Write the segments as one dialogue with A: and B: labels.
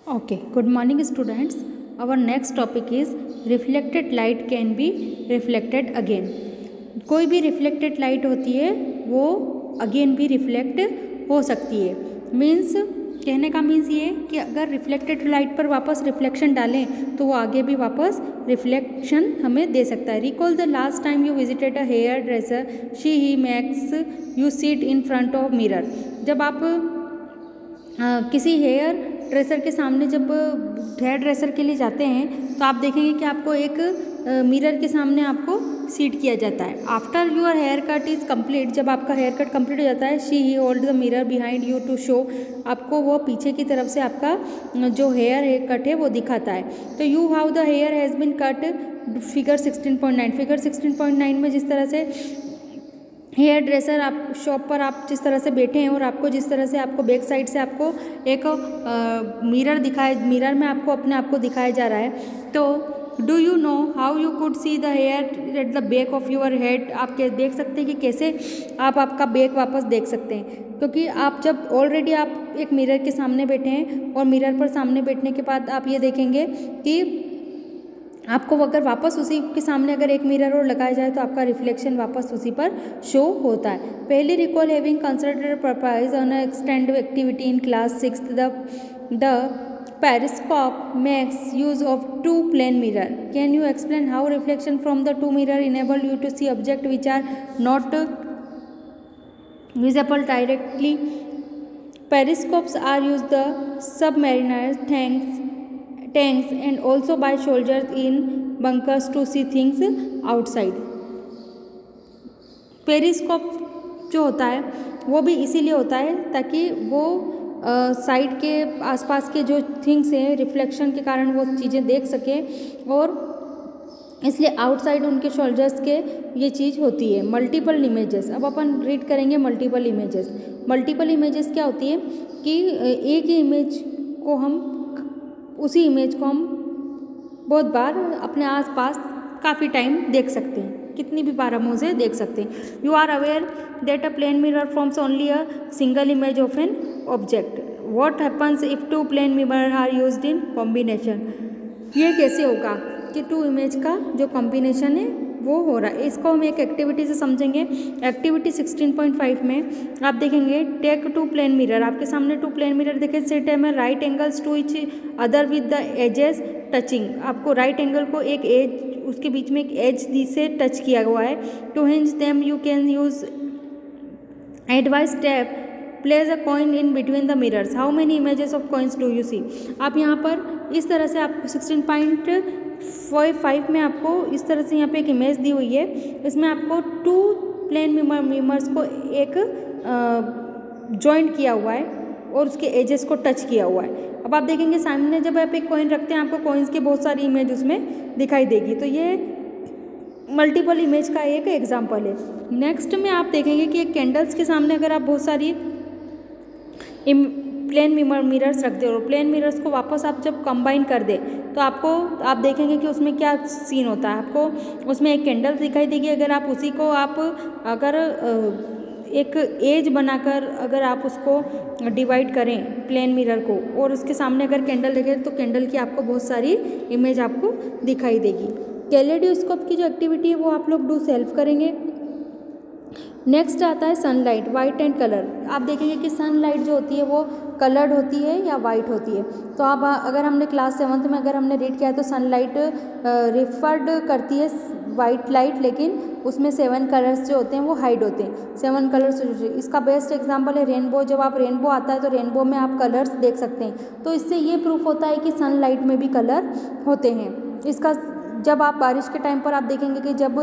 A: Okay, good morning students. Our next topic is reflected light can be reflected again. कोई भी reflected light होती है वो again भी रिफ्लेक्ट हो सकती है। मीन्स कहने का मीन्स ये कि अगर रिफ्लेक्टेड लाइट पर वापस रिफ्लेक्शन डालें तो वो आगे भी वापस रिफ्लेक्शन हमें दे सकता है। Recall the last time you visited a hairdresser she he makes you sit in front of mirror. जब आप किसी हेयर ड्रेसर के सामने जब हेयर ड्रेसर के लिए जाते हैं तो आप देखेंगे कि आपको एक मिरर के सामने आपको सीट किया जाता है। After your haircut is complete, जब आपका हेयर कट कम्प्लीट हो जाता है, she he hold the mirror behind you to show, आपको वो पीछे की तरफ से आपका जो हेयर कट है वो दिखाता है। तो you how the hair has been cut figure 16.9। Figure 16.9 में जिस तरह से हेयर ड्रेसर आप शॉप पर आप जिस तरह से बैठे हैं और आपको जिस तरह से आपको बैक साइड से आपको एक मिरर में आपको अपने आप को दिखाया जा रहा है। तो do you know how you could see the hair at the back of your head. आप देख सकते हैं कि कैसे आप आपका बैक वापस देख सकते हैं, क्योंकि आप जब ऑलरेडी आप एक मिरर के सामने बैठे हैं और मिरर पर सामने बैठने के बाद आप ये देखेंगे कि आपको अगर वापस उसी के सामने अगर एक मिरर और लगाया जाए तो आपका रिफ्लेक्शन वापस उसी पर शो होता है। पहले recall having considered purpose on extend activity in class 6 the periscope makes use of two plane mirror. Can you explain how reflection from the two mirror enable you to see object which are not visible directly? Periscopes are used the submariners tanks and also by soldiers in bunkers to see things outside. Periscope जो होता है वो भी इसीलिए होता है ताकि वो साइड के आसपास के जो थिंग्स हैं रिफ्लेक्शन के कारण वो चीज़ें देख सके, और इसलिए आउटसाइड उनके शोल्जर्स के ये चीज़ होती है। मल्टीपल इमेजेस, अब अपन रीड करेंगे मल्टीपल इमेजेस। मल्टीपल इमेजेस क्या होती है कि एक ही इमेज को हम उसी इमेज को हम बहुत बार अपने आसपास काफ़ी टाइम देख सकते हैं, कितनी भी बार हम उसे देख सकते हैं। You are aware that a plane mirror forms only a single image of an object. What happens if two plane mirror are used in combination. ये कैसे होगा कि टू इमेज का जो कॉम्बिनेशन है वो हो रहा है। इसको हम एक एक्टिविटी से समझेंगे। एक्टिविटी 16.5 में आप देखेंगे टेक टू प्लेन मिरर। आपके सामने टू प्लेन मिरर देखे, सेट है में right angles to each other with the edges touching. आपको राइट एंगल को एक एज, उसके बीच में एक एज दी से टच किया हुआ है। To hinge them you can use advice step place a coin in between the mirrors. How many images of coins do you see. आप यहाँ पर इस तरह से आपको 16.5 में आपको इस तरह से यहाँ पे एक इमेज दी हुई है। इसमें आपको टू प्लेन मिरर्स को एक जॉइंट किया हुआ है और उसके एजेस को टच किया हुआ है। अब आप देखेंगे सामने जब आप एक कॉइन रखते हैं आपको कॉइन्स की बहुत सारी इमेज उसमें दिखाई देगी, तो ये मल्टीपल इमेज का एक एग्जाम्पल है। नेक्स्ट में आप देखेंगे कि एक कैंडल्स के सामने अगर आप बहुत सारी प्लेन मिरर्स रखते हो, प्लेन मिरर्स को वापस आप जब कंबाइन कर दे तो आप देखेंगे कि उसमें क्या सीन होता है। आपको उसमें एक कैंडल दिखाई देगी। अगर आप उसी को आप अगर एक एज बनाकर अगर आप उसको डिवाइड करें प्लेन मिरर को और उसके सामने अगर कैंडल देखें तो कैंडल की आपको बहुत सारी इमेज आपको दिखाई देगी। कैलेडोस्कोप की जो एक्टिविटी है वो आप लोग डू सेल्फ करेंगे। नेक्स्ट आता है सनलाइट, वाइट एंड कलर। आप देखेंगे कि सनलाइट जो होती है वो कलर्ड होती है या वाइट होती है। तो आप अगर हमने क्लास 7 में अगर हमने रीड किया है तो सनलाइट रिफर्ड करती है वाइट लाइट, लेकिन उसमें 7 कलर्स जो होते हैं वो हाइड होते हैं। 7 कलर्स, इसका बेस्ट एग्जांपल है रेनबो। जब आप रेनबो आता है तो रेनबो में आप कलर्स देख सकते हैं। तो इससे ये प्रूफ होता है कि सनलाइट में भी कलर होते हैं। इसका जब आप बारिश के टाइम पर आप देखेंगे कि जब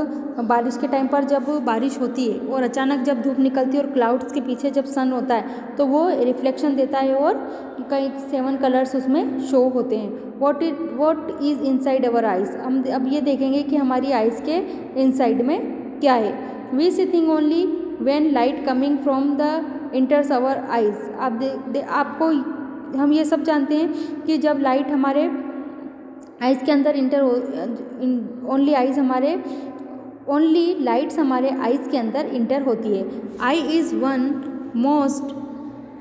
A: बारिश के टाइम पर जब बारिश होती है और अचानक जब धूप निकलती है और क्लाउड्स के पीछे जब सन होता है तो वो रिफ्लेक्शन देता है और कई 7 कलर्स उसमें शो होते हैं। What is inside our eyes. हम अब ये देखेंगे कि हमारी आइज़ के इनसाइड में क्या है। We see thing only when light coming from the enters our eyes. आपको हम ये सब जानते हैं कि जब लाइट हमारे आइज़ के अंदर ओनली लाइट्स हमारे आइज़ के अंदर इंटर होती है। Eye is one most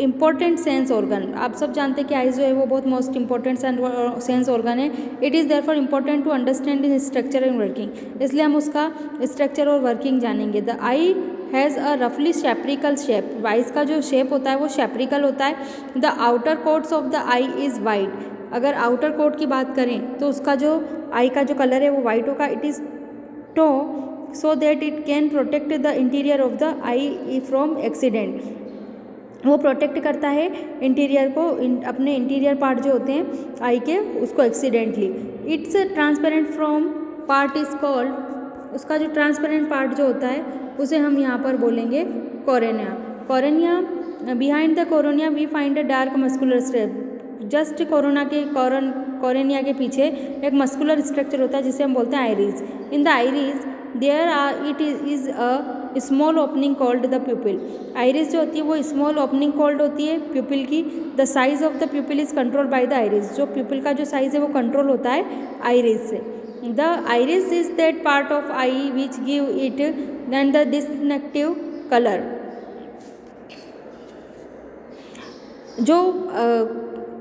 A: important sense organ. आप सब जानते हैं कि आईज जो है वो बहुत मोस्ट इंपॉर्टेंट सेंस ऑर्गन है। It is therefore important to understand in structure and working, इसलिए हम उसका स्ट्रक्चर और वर्किंग जानेंगे। द आई हैज़ अ रफली शेप्रिकल शेप, आइज का जो शेप होता है वो शेप्रिकल होता है। The outer quotes of the I is white, अगर आउटर कोट की बात करें तो उसका जो आई का जो कलर है वो वाइट होगा। It is to so that it can protect the interior of the eye from accident, वो प्रोटेक्ट करता है इंटीरियर को, अपने इंटीरियर पार्ट जो होते हैं आई के, उसको accidentally. It's transparent from part is called, उसका जो ट्रांसपेरेंट पार्ट जो होता है उसे हम यहाँ पर बोलेंगे cornea. Cornea, behind the cornea we find a dark muscular strap, just cornea के पीछे एक मस्कुलर स्ट्रक्चर होता है जिसे हम बोलते हैं iris. In the iris there are it is a small opening called the pupil, iris जो होती है वो स्मॉल ओपनिंग कॉल्ड होती है प्यूपिल की। The size of the प्यूपिल is control by the iris, जो प्यूपिल का जो साइज है वो कंट्रोल होता है आइरिस से। The iris is that part of I which give it and the distinctive colour, जो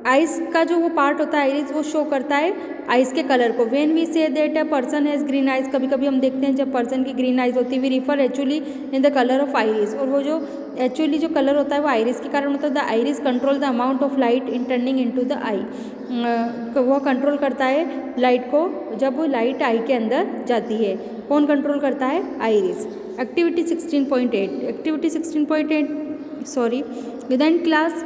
A: आइस का जो वो पार्ट होता है आइरिस वो शो करता है आइस के कलर को। When we say that a person has green eyes, कभी कभी हम देखते हैं जब पर्सन की ग्रीन आइज होती है, we refer actually in the colour of iris, और वो जो एक्चुअली जो कलर होता है वो आइरिस के कारण होता है। The iris control the amount of light in turning into the eye, वो कंट्रोल करता है लाइट को जब वो लाइट आई के अंदर जाती है। कौन कंट्रोल करता है? Iris. Activity 16.8, activity 16.8 sorry, with class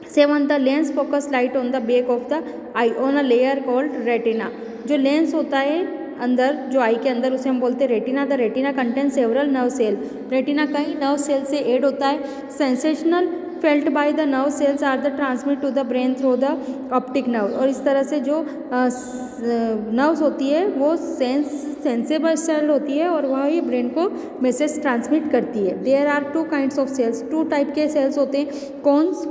A: 7 the lens focus light on the back of the I on a layer called retina, जो लेंस होता है अंदर जो आई के अंदर उसे हम बोलते हैं retina. The retina contain several nerve cell, retina कई नर्व सेल से एड होता है। Sensational felt by the nerve cells are the transmit to the brain through the optic nerve, और इस तरह से जो नर्व्स होती है वो सेंसेबल सेल होती है और वह ही ब्रेन को मैसेज ट्रांसमिट करती है। There are 2 kinds of cells, 2 type के सेल्स होते हैं, cones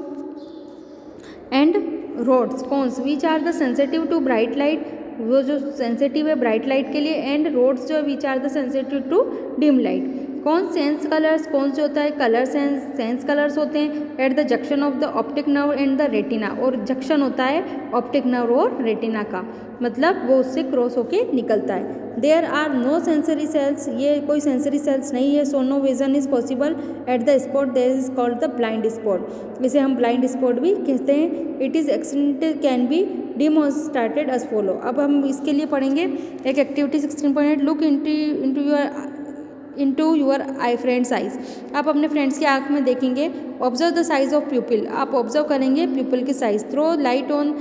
A: and rods. Cones which are the sensitive to bright light, वो जो सेंसिटिव है ब्राइट लाइट के लिए, एंड रोड्स जो which are the sensitive to dim light. कौन सेंस कलर्स, कौन से होता है कलर सेंस कलर्स होते हैं at the junction of the optic nerve and the retina, और जंक्शन होता है ऑप्टिक नर्व और रेटिना का, मतलब वो उससे क्रॉस होके निकलता है। There are no sensory cells, ये कोई सेंसरी सेल्स नहीं है। So no vision is possible at the spot there is called the blind spot, इसे हम ब्लाइंड स्पॉट भी कहते हैं। It is extended can be demonstrated as follow. अब हम इसके लिए पढ़ेंगे एक activity 16.8, look into your eye friends eyes. आप अपने फ्रेंड्स की आंख में देखेंगे। Observe the size of pupil, आप ऑब्जर्व करेंगे प्यूपिल की size. Throw light on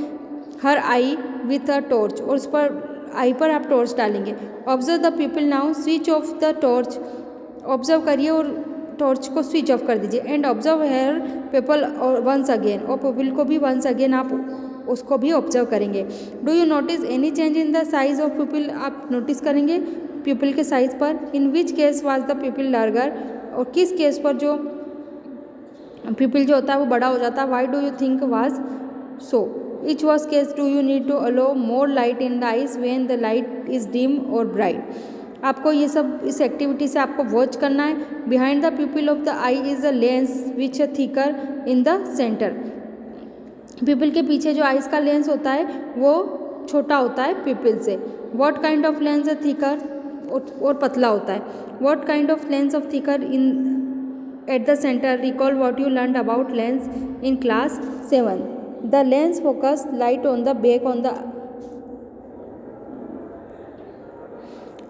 A: her eye with a torch, और उस पर आई पर आप टॉर्च डालेंगे। Observe the pupil now, switch off the torch, observe करिए और टॉर्च को स्विच ऑफ कर दीजिए। एंड ऑब्जर्व हेयर पीपल और वंस अगेन, और प्यूपिल को भी वंस अगेन आप उसको भी ऑब्जर्व करेंगे। Do you notice any change in the size of pupil, आप नोटिस करेंगे प्यूपिल के साइज पर। In which case was the pupil larger, और किस केस पर जो प्यूपिल जो होता है वो बड़ा हो जाता है। Why do you think was so, which was case do you need to allow more light in the eyes when the light is dim और ब्राइट। आपको ये सब इस एक्टिविटी से आपको वॉच करना है। Behind the प्यूपिल of the I is a lens which a thicker in the centre, प्यूपिल के पीछे जो आइज का लेंस होता है वो छोटा होता है प्यूपिल से। What kind of lens a thicker, और पतला होता है। What kind of lens of thicker in at the centre, recall what you learn about lens in class 7। The lens focus light on the back on the,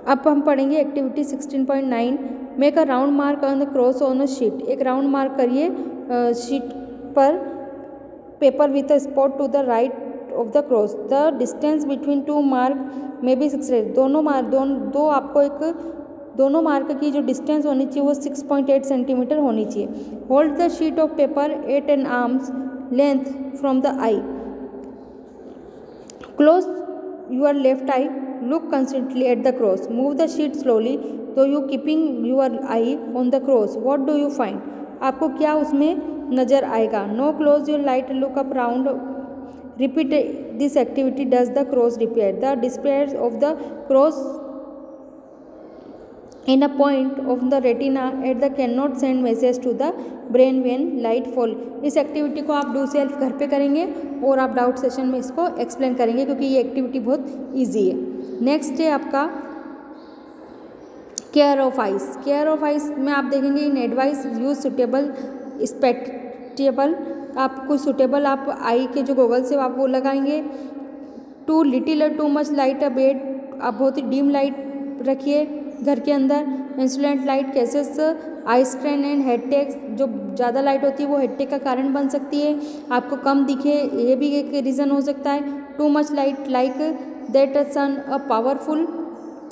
A: अब हम पढ़ेंगे activity 16.9, make a round mark on the cross on a sheet. एक round mark करिए sheet पर paper with a spot to the right of the cross. The distance between 2 mark में B 6, दोनों mark की जो डिस्टेंस होनी चाहिए वो 6.8 सेंटीमीटर होनी चाहिए। Hold the sheet of paper at an arms length from the eye, close your left eye, look constantly at the cross, move the sheet slowly though you keeping your eye on the cross. What do you find? आपको क्या उसमें नज़र आएगा? No, close your light, look up round, repeat this activity. Does the cross repair? The disappearance of the cross in a point of the retina at the cannot send message to the brain when light fall। इस activity को आप do self घर पे करेंगे और आप doubt session में इसको एक्सप्लेन करेंगे क्योंकि ये एक्टिविटी बहुत ईजी है। नेक्स्ट है आपका care of eyes. Care of eyes में आप देखेंगे इन एडवाइस यूज सुटेबल स्पेक्टेबल, आप कोई सुटेबल आप आई के जो गॉगल्स है आप वो लगाएंगे। टू लिटिल और to much light a bed, आप बहुत ही डीम लाइट रखिए घर के अंदर। इंसुलेंट light cases eye strain and headaches, जो ज़्यादा लाइट होती है वो हेडेक का कारण बन सकती है, आपको कम दिखे ये भी एक रीज़न हो सकता है। Too much light like that sun a powerful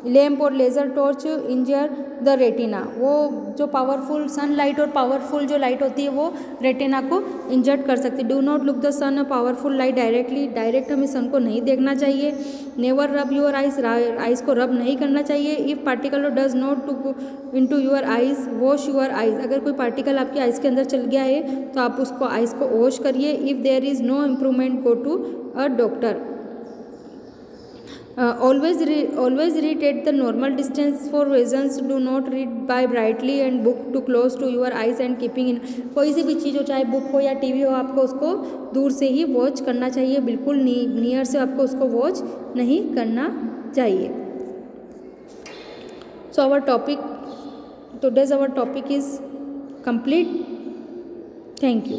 A: lamp और laser torch injure the retina, वो जो पावरफुल सनलाइट और पावरफुल जो लाइट होती है वो रेटिना को इंजर्ड कर सकती है। Do not look the sun powerful light directly, direct हमें सन को नहीं देखना चाहिए। Never rub your eyes, eyes को रब नहीं करना चाहिए। If particle does not to go into your eyes wash your eyes, अगर कोई पार्टिकल आपकी आइज़ के अंदर चल गया है तो आप उसको आइज़ को वॉश करिए। If there is no improvement go to a doctor. Always read at the normal distance for visions, do not read by brightly and book too close to your eyes and keeping in, कोई सी भी चीज़ हो चाहे book हो या TV हो आपको उसको दूर से ही वॉच करना चाहिए, बिल्कुल नियर से आपको उसको वॉच नहीं करना चाहिए। So our topic today's our topic is complete. Thank you.